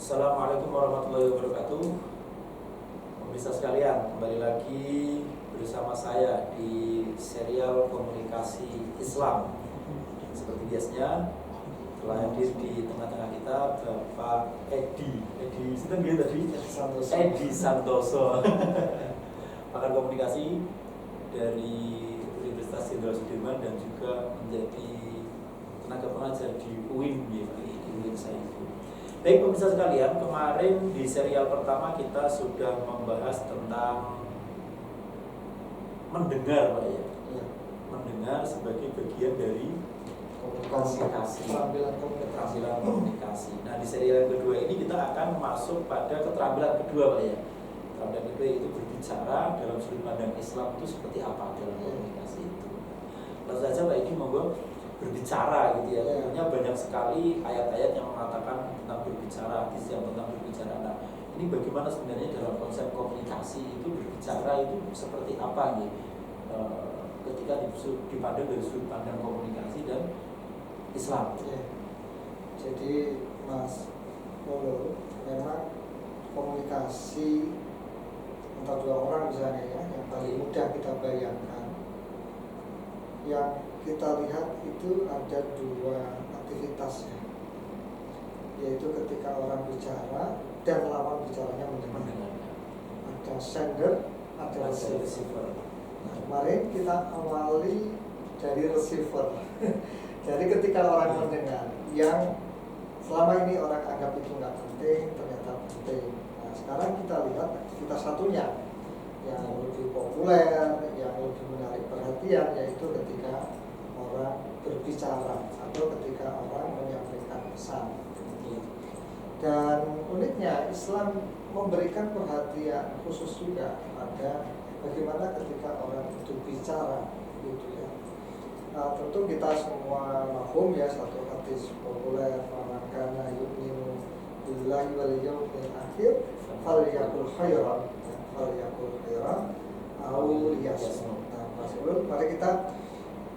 Assalamualaikum warahmatullahi wabarakatuh. Pemirsa sekalian, kembali lagi bersama saya di serial komunikasi Islam. Seperti biasanya telah hadir di tengah-tengah kita Bapak Edi Santoso, pakar komunikasi dari Universitas Jenderal Sudirman dan juga menjadi tenaga pengajar di UIN, di UIN saya. Baik pemirsa sekalian, kemarin di serial pertama kita sudah membahas tentang mendengar, Pak ya. Mendengar sebagai bagian dari komunikasi, keterampilan komunikasi. Nah di serial yang kedua ini kita akan masuk pada keterampilan kedua, Pak ya. Keterampilan kedua itu berbicara dalam sudut pandang Islam itu seperti apa dalam komunikasi itu. Langsung saja Pak Edi, monggo berbicara gitu ya. Tentunya banyak sekali ayat-ayat yang mengatakan tentang berbicara, hadis yang tentang berbicara. Nah, ini bagaimana sebenarnya dalam konsep komunikasi itu berbicara itu seperti apa nih? Ketika dipandang dari sudut pandang komunikasi dan Islam. Ya. Jadi Mas Lolo, memang komunikasi antara dua orang misalnya ya, yang paling mudah kita bayangkan, yang kita lihat itu ada dua aktivitasnya, yaitu ketika orang bicara dan lawan bicaranya mendengar. Ada sender, ada receiver. Nah, kemarin kita awali dari receiver. Jadi ketika orang mendengar, yang selama ini orang anggap itu nggak penting, ternyata penting. Nah, sekarang kita lihat aktivitas satunya yang lebih populer, yang lebih menarik perhatian, yaitu ketika orang berbicara atau ketika orang menyampaikan pesan. Dan uniknya Islam memberikan perhatian khusus juga pada bagaimana ketika orang itu bicara, gitu ya. Nah, tentu kita semua mafhum ya satu hadis populer, "Man kana yu'minu billahi wal yawmil akhir falyaqul khairan aw liyasmut." Nah, Mas Ulul, mari kita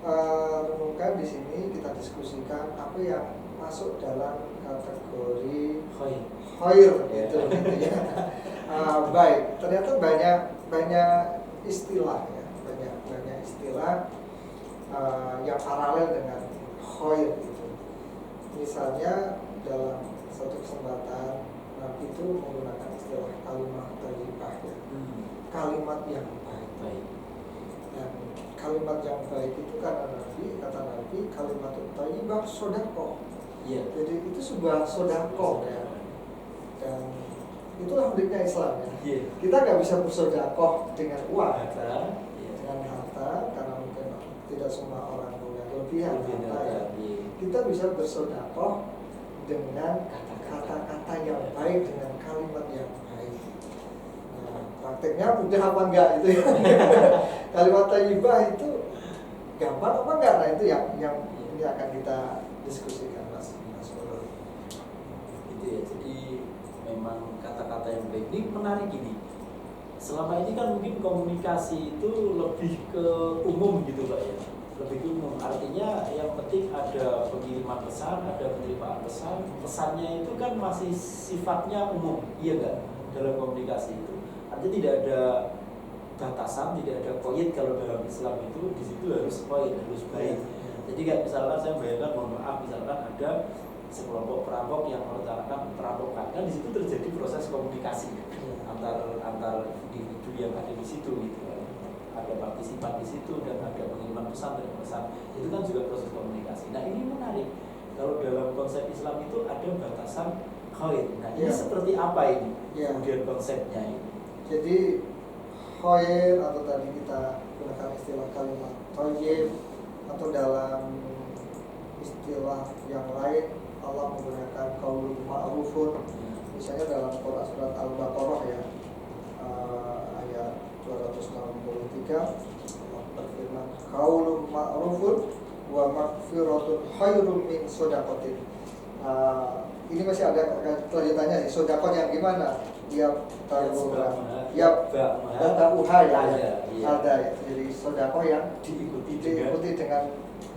renungkan di sini, kita diskusikan apa yang masuk dalam kategori khair gitu ya. Baik, ternyata banyak istilah ya, banyak istilah yang paralel dengan khair itu. Misalnya dalam satu kesempatan Nabi itu menggunakan istilah kalimat thayyibah ya. Kalimat yang baik. Dan kalimat yang baik itu kata Nabi kalimat thayyibah sedekah. Iya. Jadi itu sebuah sedekah ya. Dan itulah uniknya Islam ya. Iya. Kita nggak bisa bersedekah dengan uang, Dengan harta, karena mungkin tidak semua orang punya kelebihan harta ya. Kita bisa bersedekah dengan kata-kata yang baik, dengan kalimat yang baik. Nah, prakteknya mudah apa enggak itu ya. Kalimat thayyibah itu gampang apa enggak? Nah itu yang ini akan kita diskusikan Mas Ulul. Gitu ya. Jadi memang kata-kata yang baik ini menarik gini. Selama ini kan mungkin komunikasi itu lebih ke umum gitu Pak ya. Lebih ke umum, artinya yang penting ada pengiriman pesan, ada penerimaan pesan. Pesannya itu kan masih sifatnya umum, iya enggak? Dalam komunikasi itu artinya tidak ada batasan, tidak ada koid. Kalau dalam Islam itu di situ harus koid, harus baik. Jadi kayak misalkan saya bayangkan, mohon maaf, misalkan ada sekelompok perampok yang merencanakan perampokan, kan di situ terjadi proses komunikasi antar individu yang ada di situ gitu. Ada partisipan di situ dan ada pengiriman pesan dan pesan, itu kan juga proses komunikasi. Nah ini menarik, kalau dalam konsep Islam itu ada batasan khair. Nah ini seperti apa ini kemudian konsepnya ini? Jadi khair atau tadi kita gunakan istilah kalimat thayyib, atau dalam istilah yang lain Allah menggunakan qaulun ma'rufun. Misalnya dalam Quran surat Al-Baqarah ya, ayat 263, Allah berfirman qaulun ma'rufun wa maghfiratun khairum min shadaqatin. Ini masih ada kelanjutannya sih, sedekah yang gimana? Tabuha ya. Ada ya. Jadi sedekah yang diikuti dengan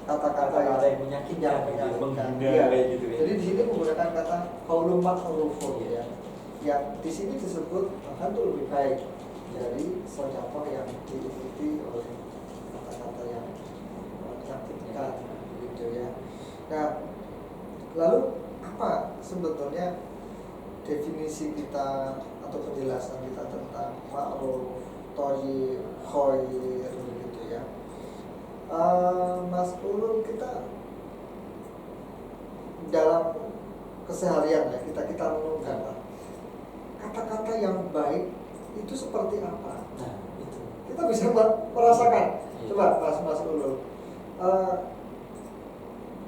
kata-kata yang menyakitkan, menghina gitu ya. Jadi di sini menggunakan kata qaulun ma'rufun ya. yang di sini disebut bahkan itu lebih baik dari sedekah yang diikuti oleh kata-kata yang menyakitkan gitu ya. Nah, lalu apa sebetulnya definisi kita atau penjelasan kita tentang ma'ruf, thayyib, khair gitu ya. Mas Ulul, kita dalam keseharian ya kita renungkan lah, kata-kata yang baik itu seperti apa? Nah, itu Kita bisa merasakan. Iya. Coba Mas Ulul,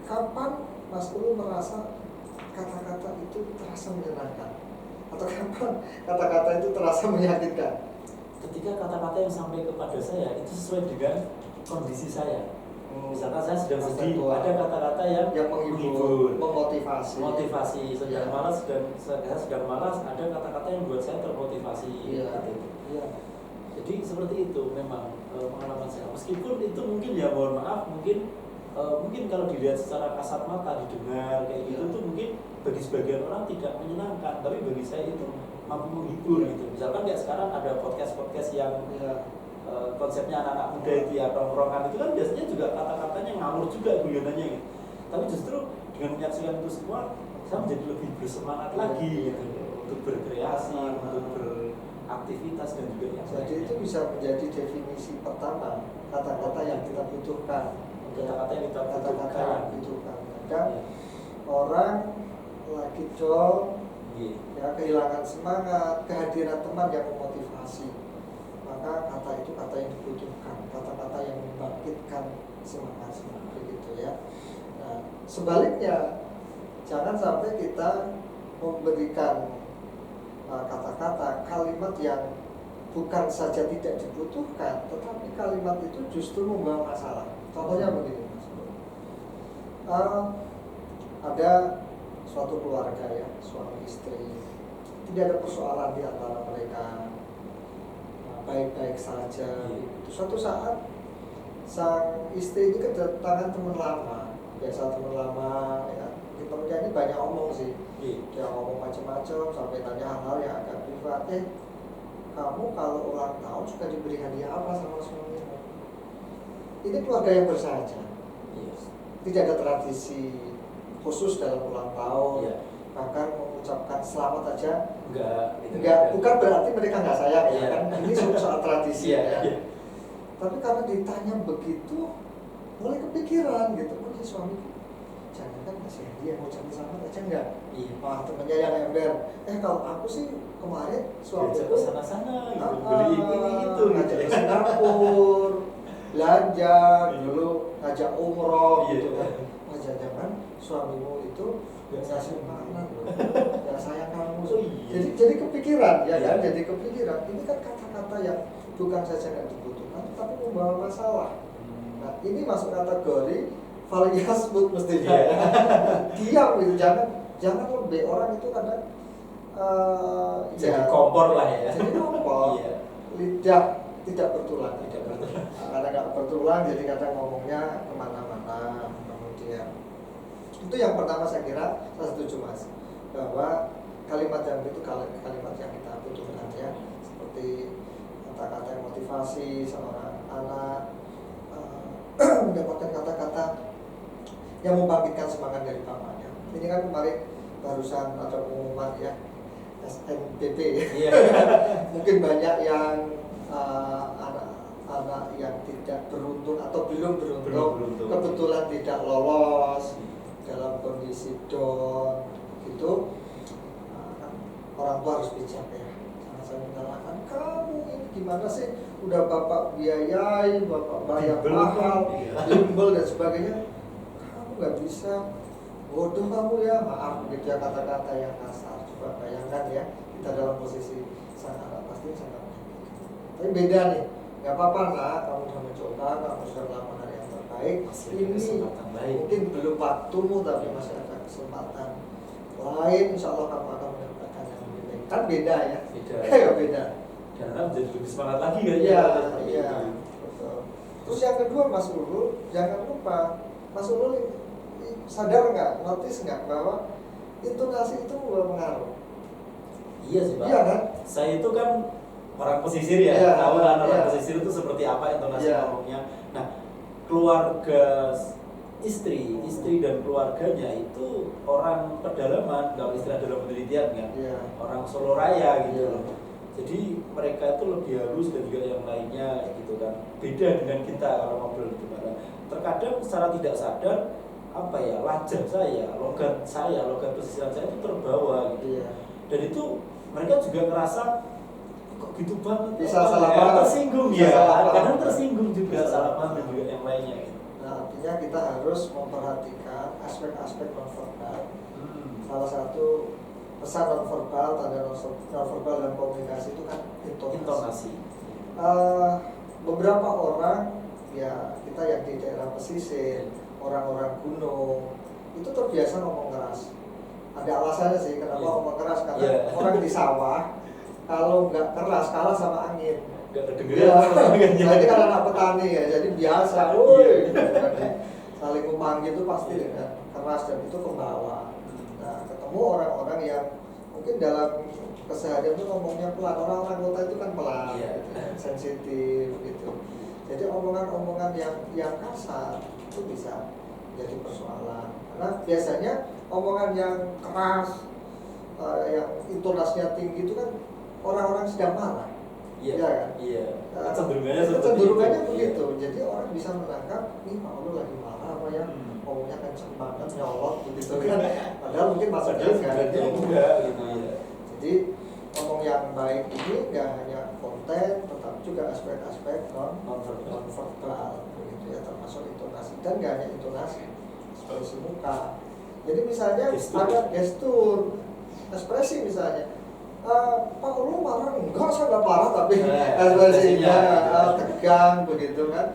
kapan Mas Ulul merasa kata-kata itu terasa menyenangkan? Atau kapan kata-kata itu terasa menyakitkan? ketika kata-kata yang sampai kepada saya itu sesuai dengan kondisi saya. Misalkan saya sedang sedih, ada kata-kata yang menghibur, motivasi. Sedang malas, saya sedang malas, ada kata-kata yang buat saya termotivasi. Iya. Gitu. Iya. Jadi seperti itu memang pengalaman saya. Meskipun itu mungkin ya mohon maaf, mungkin kalau dilihat secara kasat mata, didengar kayak gitu tuh mungkin bagi sebagian orang tidak menyenangkan, tapi bagi saya itu mampu menghibur gitu. Misalkan kayak sekarang ada podcast yang konsepnya anak-anak muda itu ya, tongkrongan itu kan biasanya juga kata-katanya ngawur juga guyonannya gitu. Tapi justru dengan menyaksikan itu semua, saya menjadi lebih bersemangat lagi gitu, untuk berkreasi, untuk beraktivitas dan juga yang Jadi lainnya. itu bisa menjadi definisi pertama kata-kata yang kita butuhkan. Kata-kata yang kita Kata-kata butuhkan. yang butuhkan. Kadang Iya. orang lagi down, Iya. ya kehilangan semangat, kehadiran teman yang memotivasi, maka kata itu kata yang dibutuhkan, kata-kata yang membangkitkan semangat begitu ya. Nah, sebaliknya jangan sampai kita memberikan kata-kata, kalimat yang bukan saja tidak dibutuhkan, tetapi kalimat itu justru membawa masalah. Contohnya begini, Mas. Ada suatu keluarga ya, suami istri, tidak ada persoalan di antara mereka, baik-baik saja. Suatu saat sang istri ini kedatangan teman lama, biasa teman lama ya. Temennya ini banyak omong sih, dia ngomong macam-macam sampai tanya hal-hal yang agak privat. Kamu kalau ulang tahun suka diberi hadiah apa sama suamimu? Ini keluarga yang bersahaja, tidak ada tradisi khusus dalam ulang tahun. Bahkan mengucapkan selamat aja enggak, bukan berarti mereka nggak sayang ya kan, ini soal tradisi ya. Tapi karena ditanya begitu, mulai kepikiran gitu, oh ya suami jangan kan ngasih hadiah, mau cari selamat aja enggak. Wah, temennya yang ember, kalau aku sih kemarin suamiku sana-sana gitu, beli ini itu ngajak ke Singapura, belanja, dulu ngajak umroh gitu kan. Wah, jangan suamimu itu ngasih makanan loh, yang sayang kamu. Jadi kepikiran ya kan, jadi kepikiran. Ini kan kata-kata yang bukan saja nggak dibutuhkan, tapi membawa masalah. Nah, ini masuk kategori falyasmut mestinya. Diam gitu, jangan lebih. Orang itu kadang jadi kompor lah ya. Jadi kompor. Lidah tidak bertulang. Karena nggak bertulang, jadi kadang ngomongnya kemana-mana. Kemudian itu yang pertama saya kira, saya setuju Mas, bahwa kalimat yang itu kalimat yang kita butuhkan ya, seperti kata-kata yang motivasi seorang anak, mendapatkan kata-kata yang membangkitkan semangat dari bapaknya. Ini kan kemarin barusan ada pengumuman ya, SNBP ya. Mungkin banyak yang anak-anak yang tidak beruntung atau belum beruntung, kebetulan tidak lolos dalam kondisi down gitu. Orang tua harus bijak ya, jangan sampai menyalahkan, kamu ini gimana sih, udah bapak biayai, bapak bayar mahal, bimbel dan sebagainya, kamu nggak bisa, bodoh kamu ya, maaf begitu ya, kata-kata yang kasar. Coba bayangkan ya, kita dalam posisi sang anak pasti sangat menyakitkan. Tapi beda nih, nggak apa-apa lah, kamu sudah mencoba, kamu sudah melakukan yang terbaik. Ini mungkin belum waktumu, tapi masih ada kesempatan lain, insya Allah kamu akan mendapatkan yang lebih baik. Kan beda ya, beda. Karena menjadi lebih semangat lagi kan? Iya, betul. Terus yang kedua Mas Ulul, jangan lupa, Mas Ulul sadar nggak, notice nggak bahwa intonasi itu membawa pengaruh. Iya sih Pak. Iya kan? Saya itu kan orang pesisir ya, Iya, tahu kan orang iya. pesisir itu seperti apa intonasi Iya. ngomongnya. Nah, keluarga istri dan keluarganya itu orang pedalaman, kalau istilah dalam penelitian kan, Iya. orang Solo Raya gitu Iya. loh. Jadi mereka itu lebih halus dan juga yang lainnya gitu kan. Beda dengan kita kalau ngobrol gimana. Terkadang secara tidak sadar apa ya, lajah saya, logat pesisiran saya itu terbawa gitu. Iya. Dan itu mereka juga ngerasa kok gitu banget, Bisa apa salah ya, paham. tersinggung Bisa ya, salah paham. kadang tersinggung juga Bisa salah salah paham dan paham. juga yang lainnya gitu. Nah, artinya kita harus memperhatikan aspek-aspek nonverbal. Salah satu pesan nonverbal, tanda nonverbal dalam komunikasi itu kan intonasi. Beberapa orang ya, kita yang di daerah pesisir, orang-orang gunung itu terbiasa ngomong keras. Ada alasannya sih kenapa Iya. ngomong keras, karena Iya. orang di sawah kalau nggak keras kalah sama angin. Gak Iya, kedengeran. jadi kan anak petani ya, jadi biasa, Iya. woi, gitu kan ya. Saling memanggil itu pasti dengan keras dan itu pembawa. Nah, ketemu orang-orang yang mungkin dalam keseharian itu ngomongnya pelan, orang-orang kota itu kan pelan, Iya. gitu, sensitif gitu. Jadi omongan-omongan yang kasar itu bisa jadi persoalan. Karena biasanya omongan yang keras, yang intonasinya tinggi itu kan orang-orang sedang marah. Iya, Iya kan? iya. Kecenderungannya seperti Kecenderungannya itu. begitu. Iya. Jadi orang bisa menangkap, nih Pak Ulu lagi marah apa ya? Ngomongnya kenceng banget, nyolot begitu kan. Padahal mungkin maksudnya Padahal enggak sebenarnya gitu. enggak gitu ya. Jadi ngomong yang baik ini enggak hanya konten, tetapi juga aspek-aspek nonverbal begitu ya, termasuk intonasi, dan enggak hanya intonasi, ekspresi muka. Jadi misalnya Gestur. ada gestur, ekspresi misalnya. Pak Ulu marah enggak, saya enggak marah, tapi ekspresinya tegang begitu kan.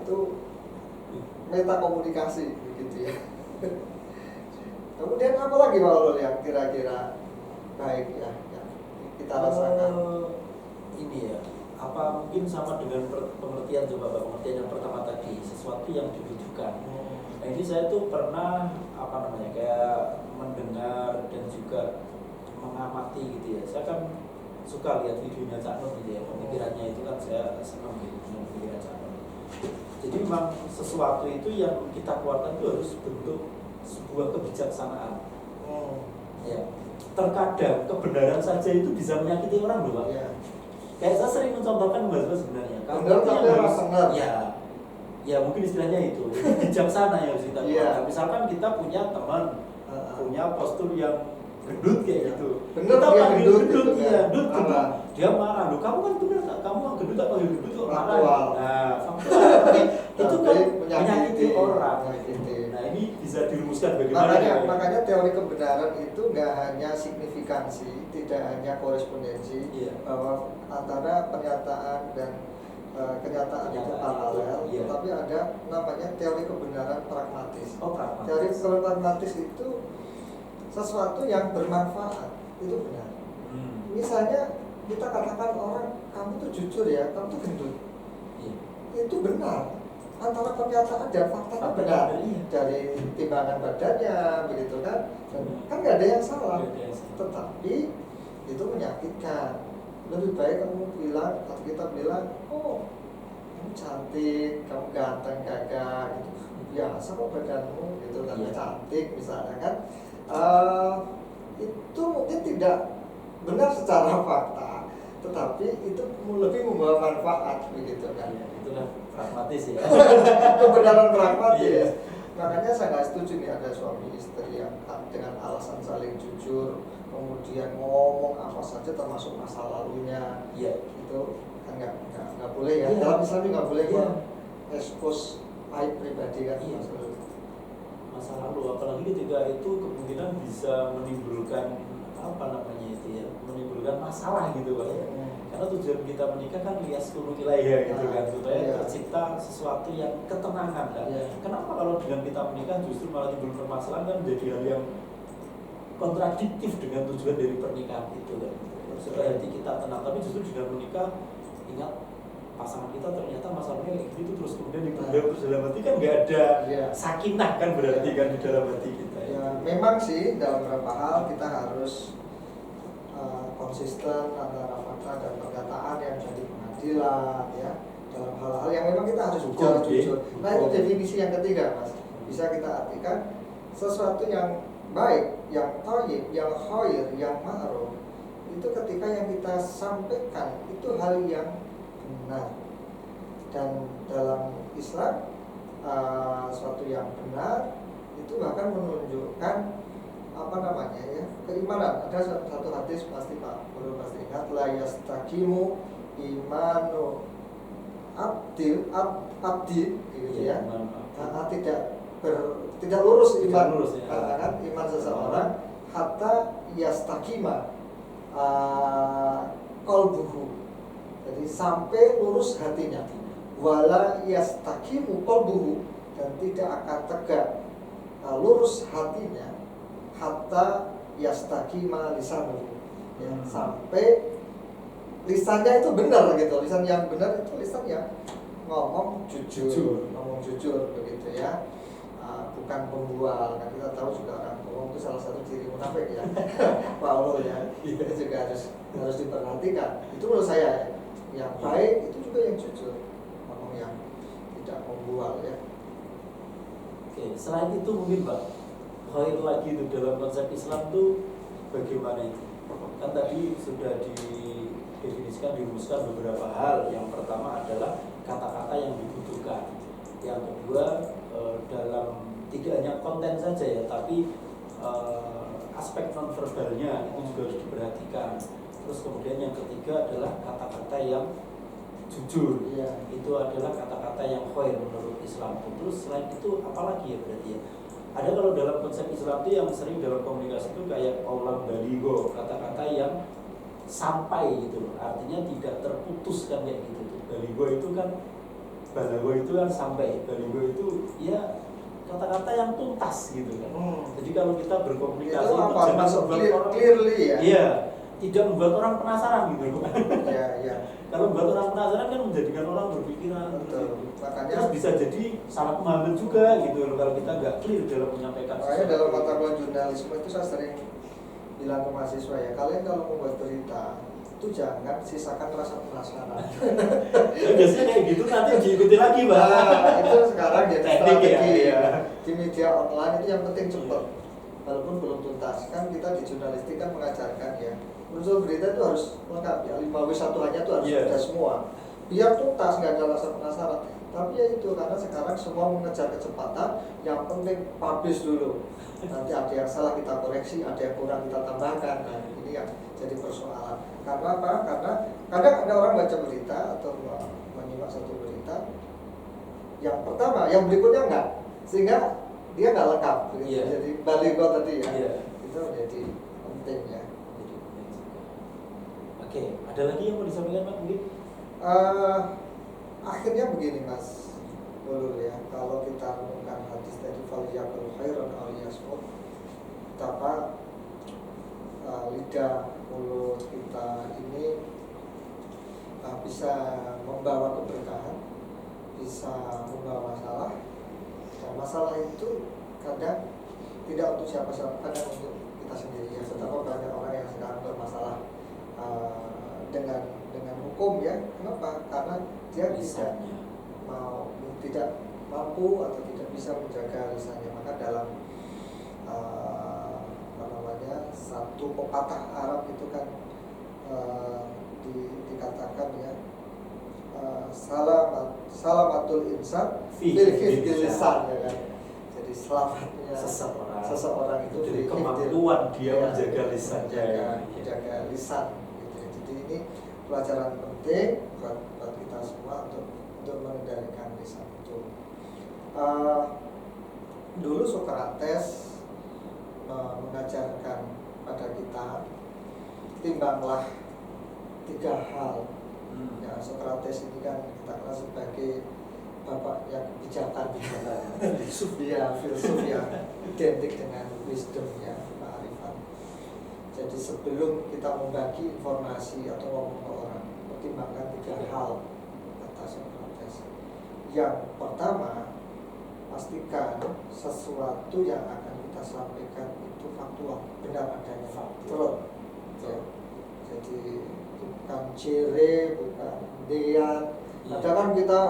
Itu meta komunikasi begitu ya. Kemudian apa lagi Pak Ulu yang kira-kira baik ya yang kita rasakan? Ini ya, apa mungkin sama dengan pengertian coba Pak, pengertian yang pertama tadi, sesuatu yang dibutuhkan. Nah ini saya tuh pernah kayak mendengar dan juga mengamati gitu ya. Saya kan suka lihat videonya Cak Nun gitu ya, pemikirannya itu kan saya senang gitu dengan pemikiran Cak Nun. Jadi memang sesuatu itu yang kita keluarkan itu harus bentuk sebuah kebijaksanaan. Ya, terkadang kebenaran saja itu bisa menyakiti orang loh Pak. Ya. Kayak saya sering mencontohkan Mas sebenarnya. Benar, itu tapi yang orang benar. Ya mungkin istilahnya itu. Bijaksana yang harus kita Iya. keluarkan. Misalkan kita punya teman, punya postur yang gendut kayak gitu. Bener, Kita dia panggil gendut gendut, gitu iya, kan. gendut. Marah. Dia marah. Loh, kamu kan bener, kamu kan gendut tak panggil gendut kok marah. Faktual. Nah, faktual. Tapi itu kan Tapi menyakiti orang. menyakiti. Nah, ini bisa dirumuskan bagaimana ya? Makanya teori kebenaran itu nggak hanya signifikansi, tidak hanya korespondensi, Iya. bahwa antara pernyataan dan kenyataan itu paralel, Iya. tetapi ada namanya teori kebenaran pragmatis. Oh, pragmatis. Teori kebenaran pragmatis itu sesuatu yang bermanfaat, itu benar. Misalnya kita katakan orang, kamu tuh jujur ya, kamu tuh gendut, Iya. itu benar. Antara pernyataan dan faktanya Fakta benar, iya. dari timbangan badannya begitu kan, dan kan nggak ada yang salah. Nggak ada yang salah. Tetapi itu menyakitkan. Lebih baik kamu bilang, atau kita bilang, oh kamu cantik, kamu ganteng, gagah gitu, biasa kok badanmu gitu, tapi Iya. cantik misalnya kan. Itu mungkin tidak benar secara fakta, tetapi itu lebih membawa manfaat begitu kan. Iya, itulah pragmatis ya. Kebenaran pragmatis. Iya. Makanya saya nggak setuju nih ada suami istri yang dengan alasan saling jujur kemudian ngomong apa saja termasuk masa lalunya. Iya. Itu kan nggak boleh ya. Iya. Dalam Islam juga nggak boleh Iya. expose aib pribadi kan. Iya. Maksudnya. Masa lalu, apalagi ketika itu kemungkinan bisa menimbulkan menimbulkan masalah gitu Pak ya. Karena tujuan kita menikah kan liyaskunu ilaiha gitu kan, supaya Iya. tercipta sesuatu yang ketenangan kan. Iya. Kenapa kalau dengan kita menikah justru malah timbul permasalahan, kan menjadi hal yang kontradiktif dengan tujuan dari pernikahan itu kan. Supaya hati kita tenang, tapi justru dengan menikah ingat pasangan kita ternyata masalahnya kayak gitu, terus kemudian ditunda terus dalam hati kan nggak ada Iya. sakinah kan berarti kan di dalam hati kita Ya, memang sih dalam beberapa hal kita harus konsisten antara fakta dan pernyataan yang jadi pengadilan ya, dalam hal-hal yang memang kita harus bicara jujur. Nah itu definisi yang ketiga Mas, bisa kita artikan sesuatu yang baik, yang thayyib, yang khair, yang ma'ruf itu ketika yang kita sampaikan itu hal yang benar. Dan dalam Islam suatu yang benar itu bahkan menunjukkan keimanan. Ada satu hadis pasti Pak Guru pasti ingat, la yastaqimu imanu abdi gitu ya. Tidak lurus iman, katakan iman seseorang hatta yastaqima qalbuhu. Jadi sampai lurus hatinya. Wala yastaqimu qalbuhu, dan tidak akan tegak lurus hatinya hatta yastaqima lisanuhu. Ya, sampai lisannya itu benar gitu. Lisan yang benar itu lisan yang ngomong jujur. Ngomong jujur begitu ya. Bukan pembual. Kan kita tahu juga orang bohong itu salah satu ciri munafik ya. Paulo ya. Itu juga harus diperhatikan. Itu menurut saya yang baik itu juga yang jujur. Ngomong yang tidak membual ya. Oke, selain itu mungkin Pak, khair lagi itu dalam konsep Islam tuh bagaimana itu? Kan tadi sudah didefinisikan, dirumuskan beberapa hal. Yang pertama adalah kata-kata yang dibutuhkan. Yang kedua dalam tidak hanya konten saja ya, tapi aspek nonverbalnya itu juga harus diperhatikan. Terus kemudian yang ketiga adalah kata-kata yang jujur. Ya. Itu adalah kata-kata yang khair menurut Islam. Terus selain itu apalagi ya berarti ya? Ada kalau dalam konsep Islam itu yang sering dalam komunikasi itu kayak qaulan baligho, kata-kata yang sampai gitu loh. Artinya tidak terputus kan kayak gitu tuh. Baligho itu kan sampai. Baligho itu ya kata-kata yang tuntas gitu kan. Jadi kalau kita berkomunikasi itu itu jangan masuk membuat orang clearly ya. Iya, tidak membuat orang penasaran gitu loh. Iya. Kalau membuat orang penasaran kan menjadikan orang berpikiran. Betul. Makanya Terus bisa jadi salah pemahaman juga gitu loh kalau kita nggak clear dalam menyampaikan. Makanya dalam mata kuliah jurnalisme itu saya sering bilang ke mahasiswa ya, kalian kalau membuat berita itu jangan sisakan rasa penasaran. Ya, biasanya kayak gitu nanti diikuti lagi Pak. Itu sekarang jadi Teknik strategi ya. di media online itu yang penting cepat. Walaupun belum tuntas, kan kita di jurnalistik kan mengajarkan ya, unsur berita itu harus lengkap ya, 5W1-nya itu harus ada semua. Biar tuntas, nggak ada rasa penasaran. Tapi ya itu, karena sekarang semua mengejar kecepatan, yang penting publish dulu. Nanti ada yang salah kita koreksi, ada yang kurang kita tambahkan. Nah, ini yang jadi persoalan. Karena apa? Karena kadang ada orang baca berita atau menyimak satu berita, yang pertama, yang berikutnya enggak, sehingga dia nggak lengkap. Gitu. Jadi baligho tadi ya, itu jadi penting ya. Oke, ada lagi yang mau disampaikan Pak mungkin? Akhirnya begini Mas Ulul ya, kalau kita renungkan hadis tadi faliyakul khairan aw yasmut, betapa lidah mulut kita ini bisa membawa keberkahan, bisa membawa masalah, dan masalah itu kadang tidak untuk siapa-siapa, kadang untuk kita sendiri ya. Betapa banyak orang yang sekarang bermasalah dengan hukum ya. Kenapa? Karena dia tidak mampu atau tidak bisa menjaga lisannya. Maka dalam satu pepatah Arab itu kan dikatakan ya, salamatul insan fil hifdzil lisan ya kan. Jadi selamatnya seseorang itu dari kemampuan dia menjaga lisan, menjaga lisan gitu. Jadi ini pelajaran penting buat kita semua untuk mengendalikan lisan itu. Dulu Socrates mengajarkan pada kita, timbanglah 3 hal. Ya, Socrates ini kan kita kenal sebagai bapak yang kebijakan, filsuf yang identik dengan wisdom ya, kearifan. Jadi sebelum kita membagi informasi atau ngomong ke orang, pertimbangkan 3 hal, kata Socrates. Yang pertama, pastikan sesuatu yang akan kita sampaikan itu faktual, benar adanya faktual. Ya. Jadi bukan cire, bukan dian. Kadang kan kita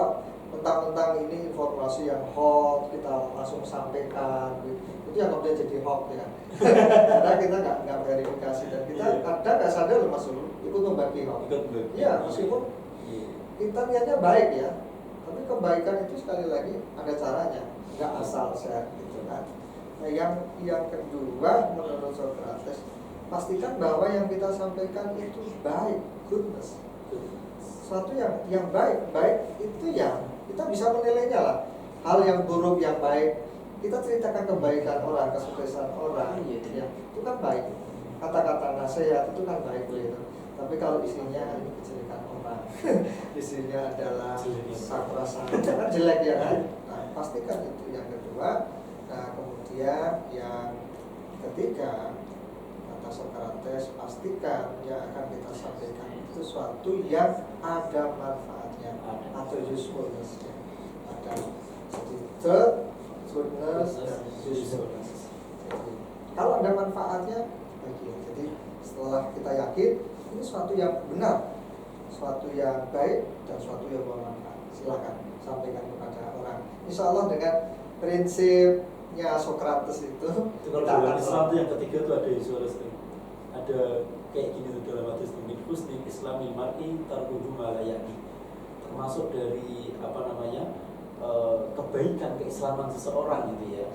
mentang-mentang ini informasi yang hot, kita langsung sampaikan. Itu yang kemudian jadi hot ya. Karena kita nggak verifikasi dan kita kadang nggak sadar loh Mas Ulu, ikut membagi hot. Iya, meskipun kita niatnya baik ya, tapi kebaikan itu sekali lagi ada caranya, nggak asal share gitu kan. Nah, yang kedua menurut Socrates, pastikan bahwa yang kita sampaikan itu baik, goodness. Sesuatu yang baik itu yang kita bisa menilainya lah. Hal yang buruk yang baik, kita ceritakan kebaikan orang, kesuksesan orang, ya, itu kan baik. Kata-kata nasihat itu kan baik gitu. Tapi kalau isinya kejelekan orang, isinya adalah sakra-sakra, kan jelek ya kan. Nah, pastikan itu yang kedua. Nah, kemudian yang ketiga, kata Socrates, pastikan yang akan kita sampaikan itu sesuatu yang ada manfaatnya atau usefulness-nya. Ada jadi truth, goodness, dan usefulness. Jadi, kalau ada manfaatnya, baik. Jadi setelah kita yakin ini sesuatu yang benar, sesuatu yang baik, dan sesuatu yang bermanfaat, silakan sampaikan kepada orang. Insya Allah dengan prinsipnya Socrates itu kalau dalam Islam itu yang ketiga itu ada usefulness, ada kayak gini tuh dalam hadis min husni islamil mar'i tarkuhu ma la ya'ni, termasuk dari kebaikan keislaman seseorang gitu ya.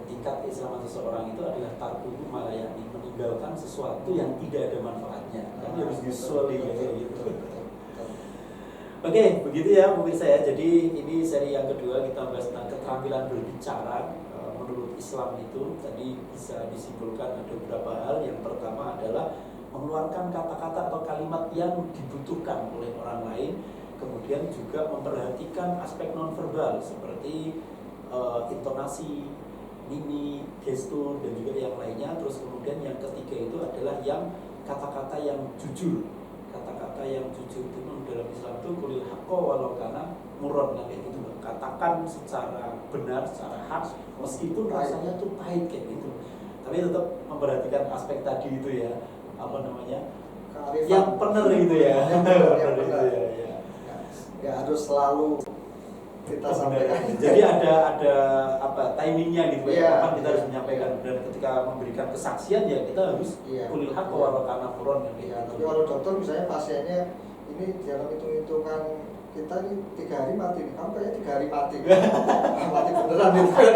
Tingkat keislaman seseorang itu adalah tarkuhu ma la ya'ni, meninggalkan sesuatu yang tidak ada manfaatnya. Kan harus useful gitu. Oke, begitu ya pemirsa ya. Jadi ini seri yang kedua kita bahas tentang keterampilan berbicara. Menurut Islam itu tadi bisa disimpulkan ada beberapa hal. Yang pertama adalah mengeluarkan kata-kata atau kalimat yang dibutuhkan oleh orang lain. Kemudian juga memperhatikan aspek nonverbal seperti intonasi, mimik, gestur dan juga yang lainnya. Terus kemudian yang ketiga itu adalah yang kata-kata yang jujur. Kata-kata yang jujur itu dalam Islam itu kulil haqqo walau kana murran, kayak gitu. Katakan secara benar, secara hak meskipun rasanya tuh pahit kayak gitu. Tapi tetap memperhatikan aspek tadi itu ya, yang benar gitu ya. Yang benar. Ya harus selalu kita sampaikan. Jadi ada timingnya gitu ya. Kapan kita harus menyampaikan, dan ketika memberikan kesaksian ya kita harus kulil haqqo walau kana murran gitu. Tapi kalau dokter misalnya pasiennya ini dalam hitung-hitungan kita ini 3 hari mati nih, kamu kayaknya 3 hari mati mati beneran itu kan.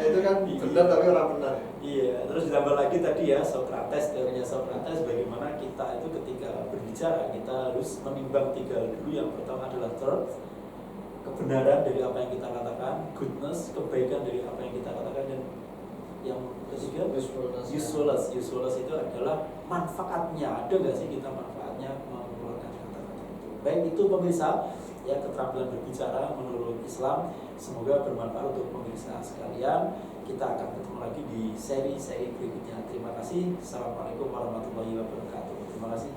Itu kan benar tapi orang benar. Iya, terus ditambah lagi tadi ya Socrates, teorinya Socrates bagaimana kita itu ketika berbicara kita harus menimbang 3 hal dulu. Yang pertama adalah truth, kebenaran dari apa yang kita katakan, goodness, kebaikan dari apa yang kita katakan, dan yang ketiga usefulness. Usefulness itu adalah manfaatnya, ada nggak sih kita manfaatnya mengeluarkan kata-kata itu. Baik itu pemirsa ya, keterampilan berbicara menurut Islam semoga bermanfaat untuk pemirsa sekalian. Kita akan ketemu lagi di seri-seri berikutnya. Terima kasih. Assalamualaikum warahmatullahi wabarakatuh. Terima kasih.